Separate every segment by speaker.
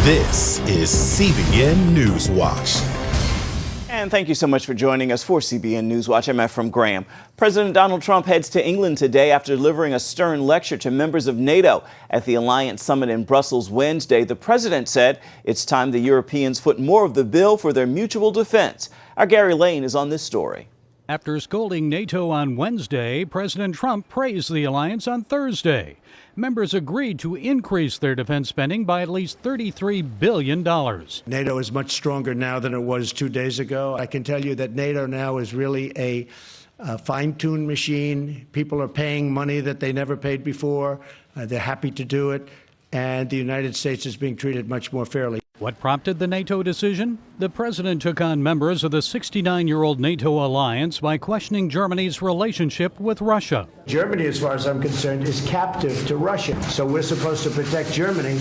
Speaker 1: This is CBN NewsWatch.
Speaker 2: And thank you so much for joining us for CBN NewsWatch. I'm Ephraim Graham. President Donald Trump heads to England today after delivering a stern lecture to members of NATO at the Alliance Summit in Brussels Wednesday. The president said it's time the Europeans foot more of the bill for their mutual defense. Our Gary Lane is on this story.
Speaker 3: After scolding NATO on Wednesday, President Trump praised the alliance on Thursday. Members agreed to increase their defense spending by at least $33 billion.
Speaker 4: NATO is much stronger now than it was 2 days ago. I can tell you that NATO now is really a fine-tuned machine. People are paying money that they never paid before. They're happy to do it. And the United States is being treated much more fairly.
Speaker 3: What prompted the NATO decision? The president took on members of the 69-year-old NATO alliance by questioning Germany's relationship with Russia.
Speaker 4: Germany, as far as I'm concerned, is captive to Russia. So we're supposed to protect Germany,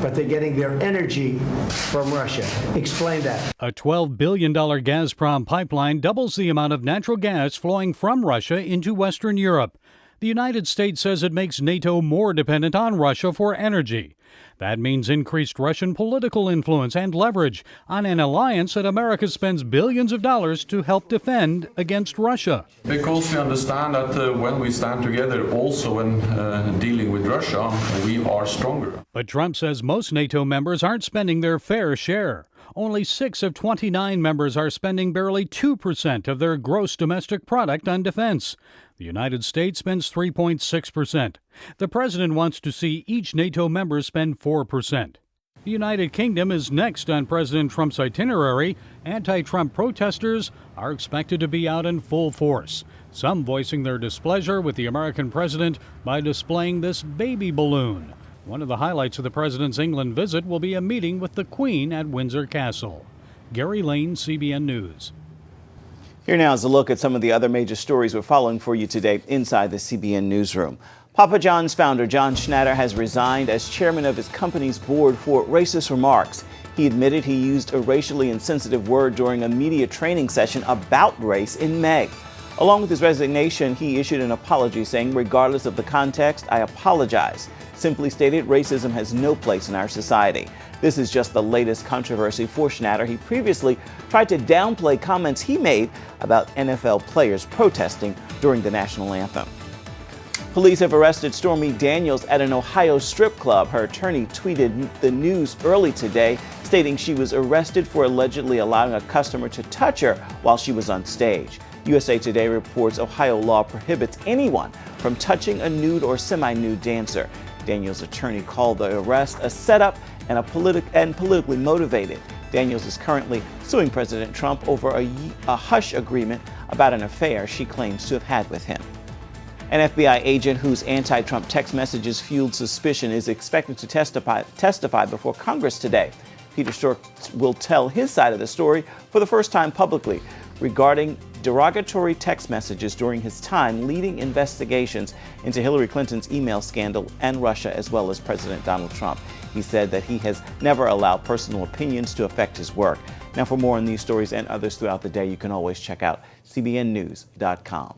Speaker 4: but they're getting their energy from Russia. Explain that.
Speaker 3: A $12 billion Gazprom pipeline doubles the amount of natural gas flowing from Russia into Western Europe. The United States says it makes NATO more dependent on Russia for energy. That means increased Russian political influence and leverage on an alliance that America spends billions of dollars to help defend against Russia.
Speaker 5: Because we understand that when we stand together also when dealing with Russia, we are stronger.
Speaker 3: But Trump says most NATO members aren't spending their fair share. Only 6 of 29 members are spending barely 2% of their gross domestic product on defense. The United States spends 3.6%. The president wants to see each NATO member spend 4%. The United Kingdom is next on President Trump's itinerary. Anti-Trump protesters are expected to be out in full force, some voicing their displeasure with the American president by displaying this baby balloon. One of the highlights of the president's England visit will be a meeting with the Queen at Windsor Castle. Gary Lane, CBN News.
Speaker 2: Here now is a look at some of the other major stories we're following for you today inside the CBN newsroom. Papa John's founder John Schnatter has resigned as chairman of his company's board for racist remarks. He admitted he used a racially insensitive word during a media training session about race in May. Along with his resignation, he issued an apology saying, regardless of the context, I apologize. Simply stated, racism has no place in our society. This is just the latest controversy for Schnatter. He previously tried to downplay comments he made about NFL players protesting during the national anthem. Police have arrested Stormy Daniels at an Ohio strip club. Her attorney tweeted the news early today, stating she was arrested for allegedly allowing a customer to touch her while she was on stage. USA Today reports Ohio law prohibits anyone from touching a nude or semi-nude dancer. Daniels' attorney called the arrest a setup and politically motivated. Daniels is currently suing President Trump over a hush agreement about an affair she claims to have had with him. An FBI agent whose anti-Trump text messages fueled suspicion is expected to testify before Congress today. Peter Strzok will tell his side of the story for the first time publicly regarding derogatory text messages during his time leading investigations into Hillary Clinton's email scandal and Russia, as well as President Donald Trump. He said that he has never allowed personal opinions to affect his work. Now, for more on these stories and others throughout the day, you can always check out cbnnews.com.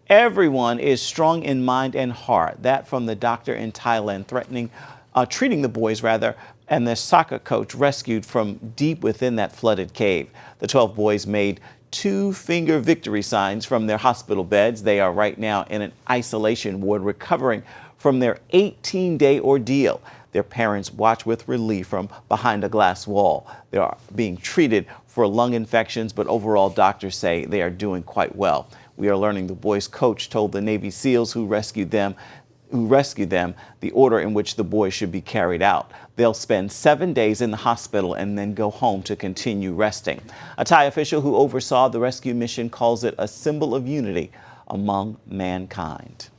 Speaker 2: Everyone is strong in mind and heart. That from the doctor in Thailand treating the boys and their soccer coach rescued from deep within that flooded cave. The 12 boys made 2-finger victory signs from their hospital beds. They are right now in an isolation ward recovering from their 18-day ordeal. Their parents watch with relief from behind a glass wall. They are being treated for lung infections, but overall doctors say they are doing quite well. We are learning the boys' coach told the Navy SEALs who rescued them the order in which the boys should be carried out. They'll spend 7 days in the hospital and then go home to continue resting. A Thai official who oversaw the rescue mission calls it a symbol of unity among mankind.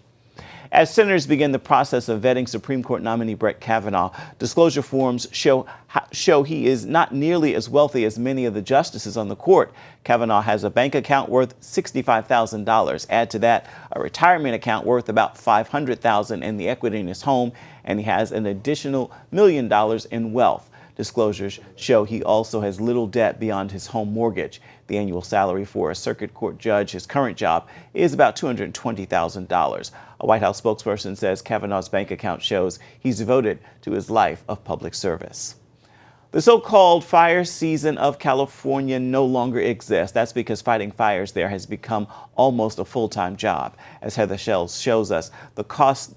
Speaker 2: As senators begin the process of vetting Supreme Court nominee Brett Kavanaugh, disclosure forms show he is not nearly as wealthy as many of the justices on the court. Kavanaugh has a bank account worth $65,000. Add to that a retirement account worth about $500,000 and the equity in his home, and he has an additional $1 million in wealth. Disclosures show he also has little debt beyond his home mortgage. The annual salary for a circuit court judge, his current job, is about $220,000. A White House spokesperson says Kavanaugh's bank account shows he's devoted to his life of public service. The so-called fire season of California no longer exists. That's because fighting fires there has become almost a full-time job. As Heather Shells shows us,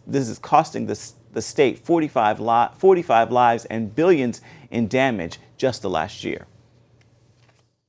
Speaker 2: this is costing the state 45 lives and billions in damage just the last year.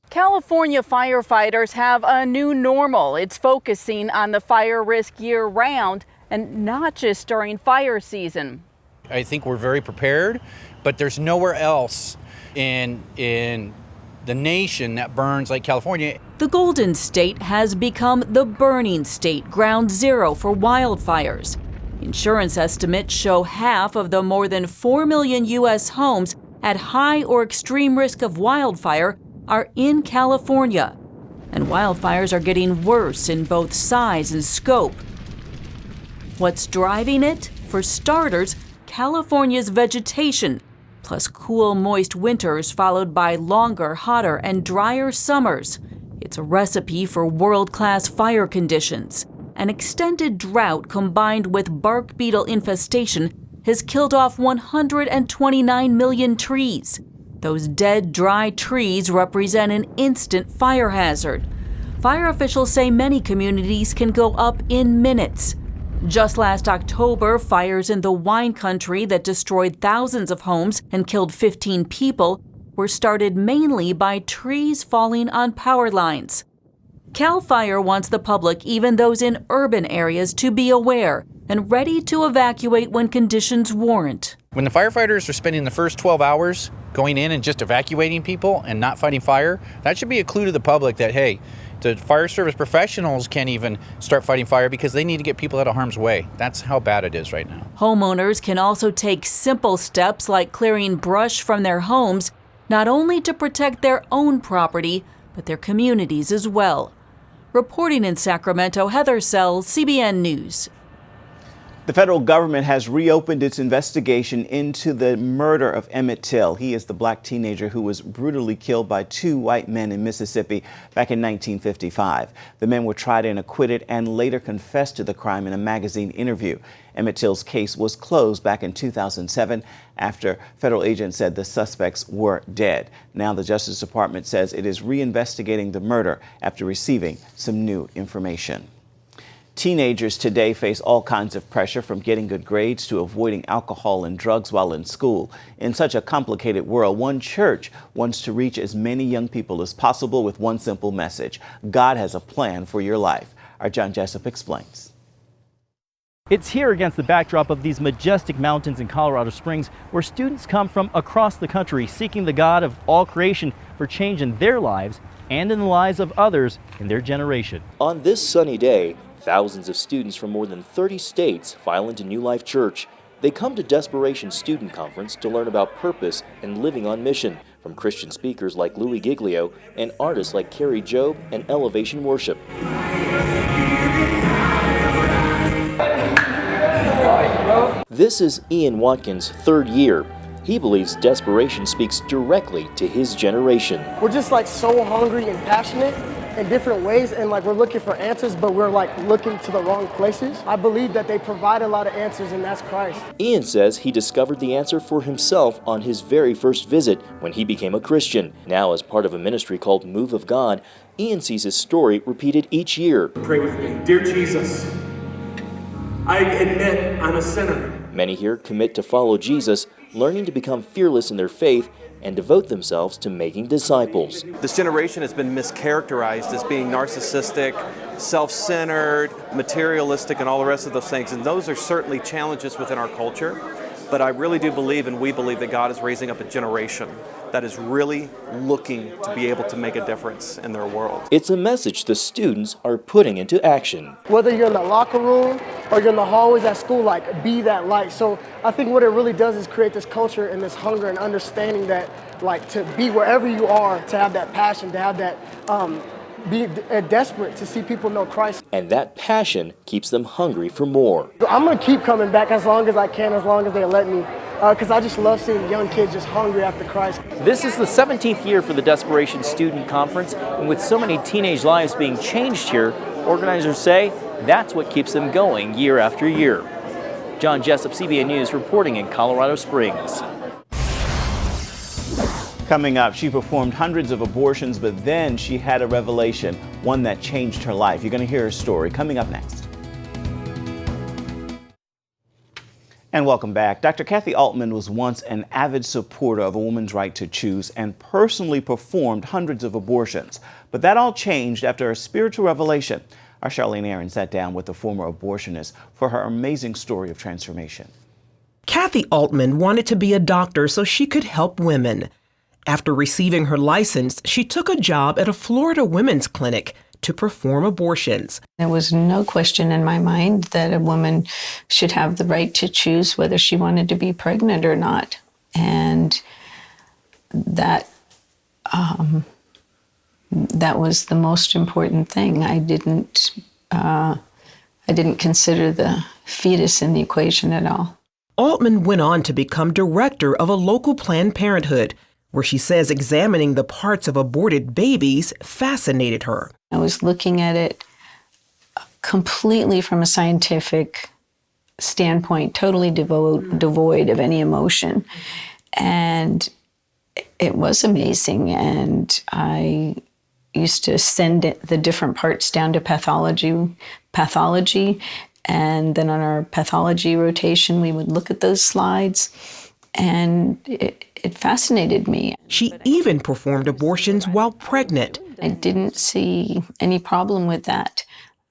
Speaker 6: California firefighters have a new normal. It's focusing on the fire risk year-round and not just during fire season.
Speaker 7: I think we're very prepared, but there's nowhere else in the nation that burns like California.
Speaker 8: The Golden State has become the burning state, ground zero for wildfires. Insurance estimates show half of the more than 4 million U.S. homes at high or extreme risk of wildfire are in California. And wildfires are getting worse in both size and scope. What's driving it? For starters, California's vegetation, plus cool, moist winters followed by longer, hotter, and drier summers. It's a recipe for world-class fire conditions. An extended drought combined with bark beetle infestation has killed off 129 million trees. Those dead, dry trees represent an instant fire hazard. Fire officials say many communities can go up in minutes. Just last October, fires in the wine country that destroyed thousands of homes and killed 15 people were started mainly by trees falling on power lines. CAL FIRE wants the public, even those in urban areas, to be aware and ready to evacuate when conditions warrant.
Speaker 7: When the firefighters are spending the first 12 hours going in and just evacuating people and not fighting fire, that should be a clue to the public that, hey, the fire service professionals can't even start fighting fire because they need to get people out of harm's way. That's how bad it is right now.
Speaker 8: Homeowners can also take simple steps like clearing brush from their homes, not only to protect their own property, but their communities as well. Reporting in Sacramento, Heather Sells, CBN News.
Speaker 2: The federal government has reopened its investigation into the murder of Emmett Till. He is the black teenager who was brutally killed by two white men in Mississippi back in 1955. The men were tried and acquitted and later confessed to the crime in a magazine interview. Emmett Till's case was closed back in 2007 after federal agents said the suspects were dead. Now the Justice Department says it is reinvestigating the murder after receiving some new information. Teenagers today face all kinds of pressure, from getting good grades to avoiding alcohol and drugs while in school. In such a complicated world, one church wants to reach as many young people as possible with one simple message: God has a plan for your life. Our John Jessup explains.
Speaker 9: It's here against the backdrop of these majestic mountains in Colorado Springs, where students come from across the country seeking the God of all creation for change in their lives and in the lives of others in their generation.
Speaker 10: On this sunny day, thousands of students from more than 30 states file into New Life Church. They come to Desperation Student Conference to learn about purpose and living on mission from Christian speakers like Louis Giglio and artists like Carrie Job and Elevation Worship. This is Ian Watkins' third year. He believes Desperation speaks directly to his generation.
Speaker 11: We're just so hungry and passionate in different ways, and we're looking for answers, but we're looking to the wrong places. I believe that they provide a lot of answers, and that's Christ.
Speaker 10: Ian says he discovered the answer for himself on his very first visit when he became a Christian. Now, as part of a ministry called Move of God, Ian sees his story repeated each year.
Speaker 12: Pray with me. Dear Jesus, I admit I'm a sinner.
Speaker 10: Many here commit to follow Jesus, learning to become fearless in their faith and devote themselves to making disciples.
Speaker 13: This generation has been mischaracterized as being narcissistic, self-centered, materialistic, and all the rest of those things. And those are certainly challenges within our culture. But I really do believe, and we believe, that God is raising up a generation that is really looking to be able to make a difference in their world.
Speaker 10: It's a message the students are putting into action.
Speaker 11: Whether you're in the locker room or you're in the hallways at school, be that light. So I think what it really does is create this culture and this hunger and understanding that, to be wherever you are, to have that passion, to have that, be desperate to see people know Christ.
Speaker 10: And that passion keeps them hungry for more.
Speaker 11: I'm going to keep coming back as long as I can, as long as they let me. because I just love seeing young kids just hungry after Christ.
Speaker 10: This is the 17th year for the Desperation Student Conference, and with so many teenage lives being changed here, organizers say that's what keeps them going year after year. John Jessup, CBN News, reporting in Colorado Springs.
Speaker 2: Coming up, she performed hundreds of abortions, but then she had a revelation, one that changed her life. You're going to hear her story coming up next. And welcome back. Dr. Kathy Altman was once an avid supporter of a woman's right to choose and personally performed hundreds of abortions. But that all changed after a spiritual revelation. Our Charlene Aaron sat down with the former abortionist for her amazing story of transformation.
Speaker 14: Kathy Altman wanted to be a doctor so she could help women. After receiving her license, she took a job at a Florida women's clinic to perform abortions.
Speaker 15: There was no question in my mind that a woman should have the right to choose whether she wanted to be pregnant or not. And that was the most important thing. I didn't consider the fetus in the equation at all.
Speaker 14: Altman went on to become director of a local Planned Parenthood, where she says examining the parts of aborted babies fascinated her.
Speaker 15: I was looking at it completely from a scientific standpoint, totally devoid of any emotion. And it was amazing. And I used to send the different parts down to pathology. And then on our pathology rotation, we would look at those slides. And it fascinated me.
Speaker 14: She even performed abortions while pregnant.
Speaker 15: I didn't see any problem with that.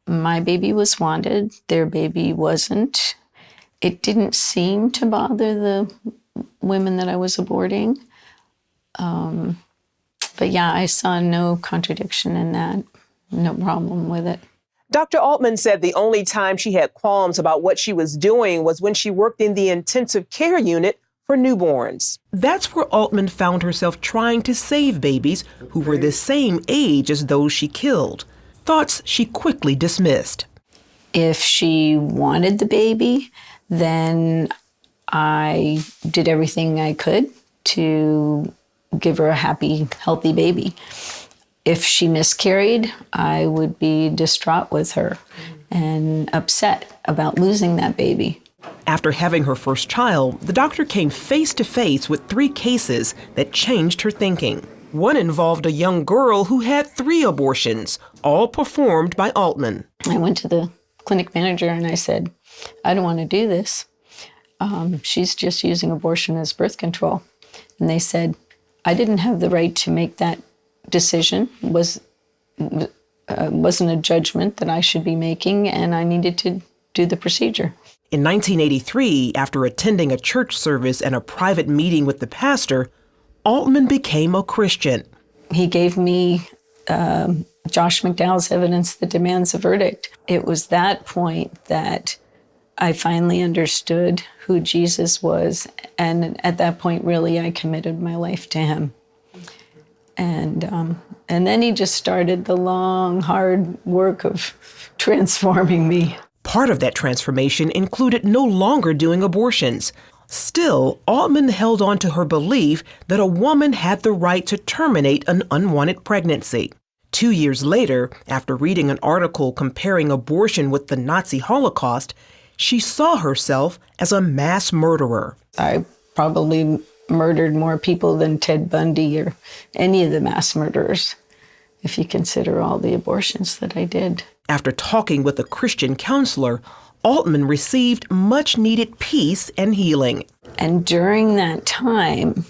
Speaker 15: My baby was wanted, their baby wasn't. It didn't seem to bother the women that I was aborting. But yeah, I saw no contradiction in that, no problem with it.
Speaker 16: Dr. Altman said the only time she had qualms about what she was doing was when she worked in the intensive care unit for newborns.
Speaker 14: That's where Altman found herself trying to save babies who were the same age as those she killed. Thoughts she quickly dismissed.
Speaker 15: If she wanted the baby, then I did everything I could to give her a happy, healthy baby. If she miscarried, I would be distraught with her and upset about losing that baby.
Speaker 14: After having her first child, the doctor came face to face with 3 cases that changed her thinking. One involved a young girl who had 3 abortions, all performed by Altman.
Speaker 15: I went to the clinic manager and I said, I don't want to do this. She's just using abortion as birth control. And they said, I didn't have the right to make that decision. Wasn't a judgment that I should be making, and I needed to do the procedure.
Speaker 14: In 1983, after attending a church service and a private meeting with the pastor, Altman became a Christian.
Speaker 15: He gave me Josh McDowell's Evidence That Demands a Verdict. It was that point that I finally understood who Jesus was, and at that point, really, I committed my life to him. And then he just started the long, hard work of transforming me.
Speaker 14: Part of that transformation included no longer doing abortions. Still, Altman held on to her belief that a woman had the right to terminate an unwanted pregnancy. 2 years later, after reading an article comparing abortion with the Nazi Holocaust, she saw herself as a mass murderer.
Speaker 15: I probably murdered more people than Ted Bundy or any of the mass murderers, if you consider all the abortions that I did.
Speaker 14: After talking with a Christian counselor, Altman received much-needed peace and healing.
Speaker 15: And during that time,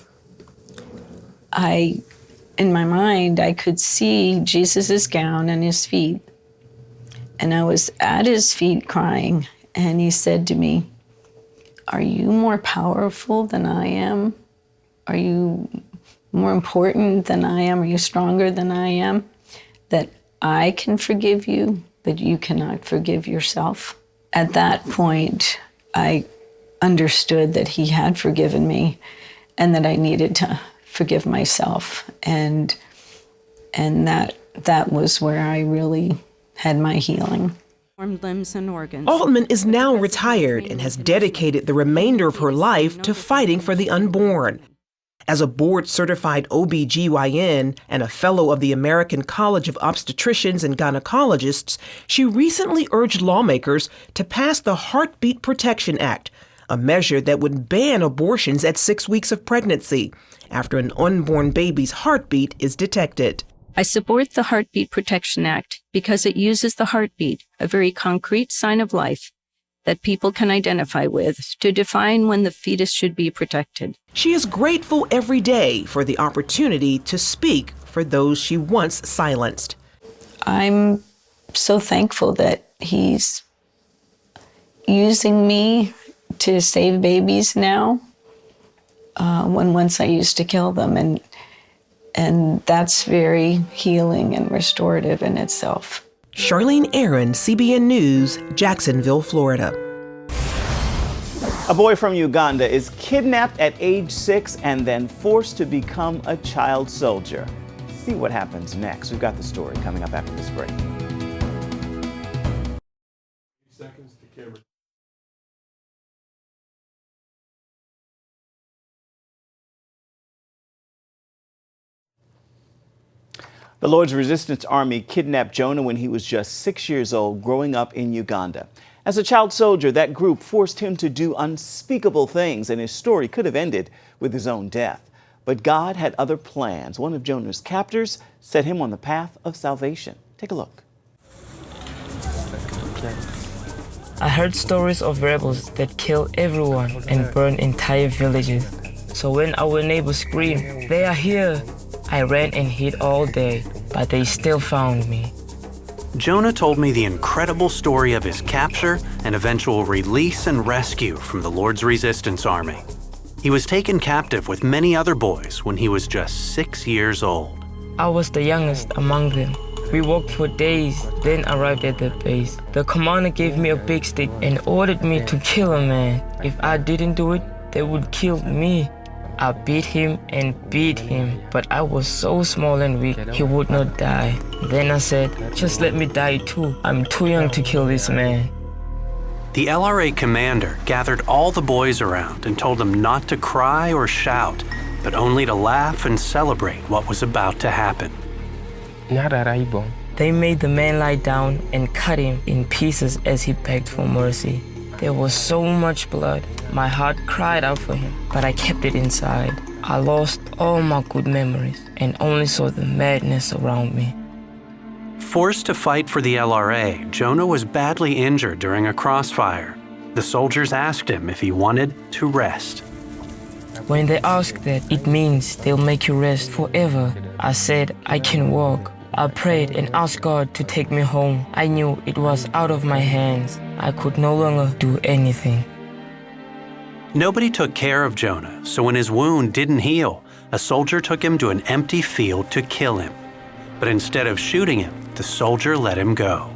Speaker 15: in my mind, I could see Jesus' gown and his feet. And I was at his feet crying, and he said to me, are you more powerful than I am? Are you more important than I am? Are you stronger than I am? That I can forgive you, but you cannot forgive yourself. At that point, I understood that he had forgiven me and that I needed to forgive myself. And that was where I really had my healing. limbs and organs.
Speaker 14: Altman is now retired and has dedicated the remainder of her life to fighting for the unborn. As a board-certified OB/GYN and a fellow of the American College of Obstetricians and Gynecologists, she recently urged lawmakers to pass the Heartbeat Protection Act, a measure that would ban abortions at 6 weeks of pregnancy after an unborn baby's heartbeat is detected.
Speaker 15: I support the Heartbeat Protection Act because it uses the heartbeat, a very concrete sign of life that people can identify with, to define when the fetus should be protected.
Speaker 14: She is grateful every day for the opportunity to speak for those she once silenced.
Speaker 15: I'm so thankful that he's using me to save babies now, when once I used to kill them, and that's very healing and restorative in itself.
Speaker 14: Charlene Aaron, CBN News, Jacksonville, Florida.
Speaker 2: A boy from Uganda is kidnapped at age 6 and then forced to become a child soldier. See what happens next. We've got the story coming up after this break.
Speaker 12: Seconds to camera.
Speaker 2: The Lord's Resistance Army kidnapped Jonah when he was just 6 years old, growing up in Uganda. As a child soldier, that group forced him to do unspeakable things, and his story could have ended with his own death. But God had other plans. One of Jonah's captors set him on the path of salvation. Take a look.
Speaker 17: I heard stories of rebels that kill everyone and burn entire villages. So when our neighbors screamed, "They are here!" I ran and hid all day, but they still found me.
Speaker 18: Jonah told me the incredible story of his capture and eventual release and rescue from the Lord's Resistance Army. He was taken captive with many other boys when he was just 6 years old.
Speaker 17: I was the youngest among them. We walked for days, then arrived at the base. The commander gave me a big stick and ordered me to kill a man. If I didn't do it, they would kill me. I beat him and beat him, but I was so small and weak, he would not die. Then I said, just let me die too. I'm too young to kill this man.
Speaker 18: The LRA commander gathered all the boys around and told them not to cry or shout, but only to laugh and celebrate what was about to happen.
Speaker 17: They made the man lie down and cut him in pieces as he begged for mercy. There was so much blood. My heart cried out for him, but I kept it inside. I lost all my good memories and only saw the madness around me.
Speaker 18: Forced to fight for the LRA, Jonah was badly injured during a crossfire. The soldiers asked him if he wanted to rest.
Speaker 17: When they asked that, it means they'll make you rest forever. I said I can walk. I prayed and asked God to take me home. I knew it was out of my hands. I could no longer do anything.
Speaker 18: Nobody took care of Jonah, so when his wound didn't heal, a soldier took him to an empty field to kill him. But instead of shooting him, the soldier let him go.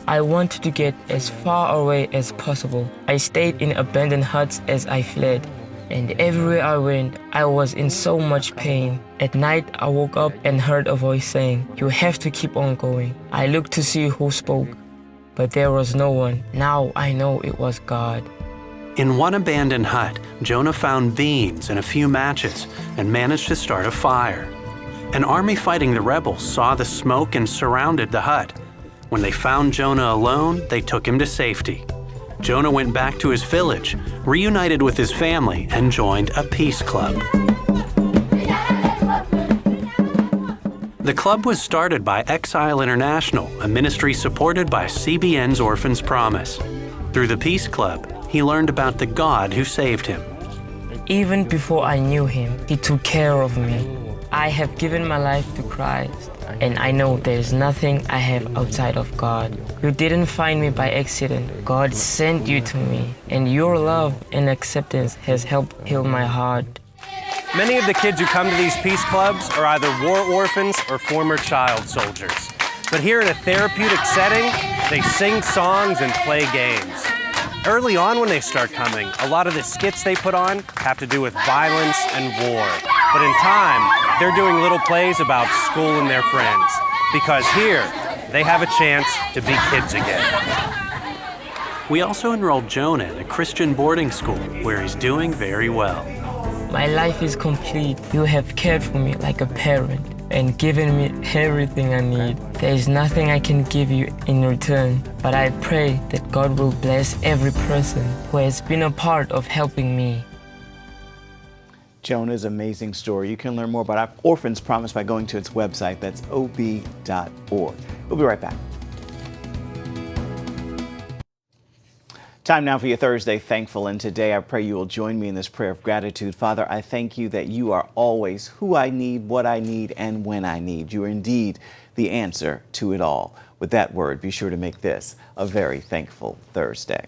Speaker 17: I wanted to get as far away as possible. I stayed in abandoned huts as I fled. And everywhere I went, I was in so much pain. At night, I woke up and heard a voice saying, "You have to keep on going." I looked to see who spoke, but there was no one. Now I know it was God.
Speaker 18: In one abandoned hut, Jonah found beans and a few matches and managed to start a fire. An army fighting the rebels saw the smoke and surrounded the hut. When they found Jonah alone, they took him to safety. Jonah went back to his village, reunited with his family, and joined a peace club. The club was started by Exile International, a ministry supported by CBN's Orphans Promise. Through the Peace Club, he learned about the God who saved him.
Speaker 17: Even before I knew him, he took care of me. I have given my life to Christ, and I know there is nothing I have outside of God. You didn't find me by accident. God sent you to me, and your love and acceptance has helped heal my heart.
Speaker 19: Many of the kids who come to these peace clubs are either war orphans or former child soldiers. But here in a therapeutic setting, they sing songs and play games. Early on when they start coming, a lot of the skits they put on have to do with violence and war. But in time, they're doing little plays about school and their friends. Because here, they have a chance to be kids again.
Speaker 18: We also enrolled Jonah in a Christian boarding school where he's doing very well.
Speaker 17: My life is complete. You have cared for me like a parent and given me everything I need. There is nothing I can give you in return, but I pray that God will bless every person who has been a part of helping me.
Speaker 2: Jonah's amazing story. You can learn more about our Orphans Promise by going to its website. That's ob.org. We'll be right back. Time now for your Thursday Thankful, and today I pray you will join me in this prayer of gratitude. Father, I thank you that you are always who I need, what I need, and when I need. You are indeed the answer to it all. With that word, be sure to make this a very thankful Thursday.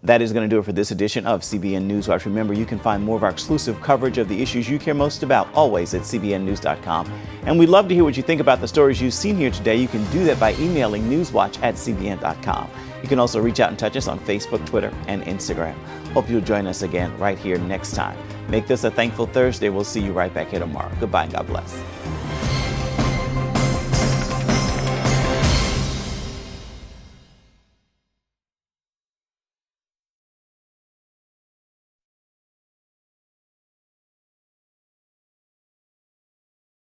Speaker 2: That is going to do it for this edition of CBN NewsWatch. Remember, you can find more of our exclusive coverage of the issues you care most about always at cbnnews.com. And we'd love to hear what you think about the stories you've seen here today. You can do that by emailing newswatch@cbn.com. You can also reach out and touch us on Facebook, Twitter, and Instagram. Hope you'll join us again right here next time. Make this a thankful Thursday. We'll see you right back here tomorrow. Goodbye and God bless.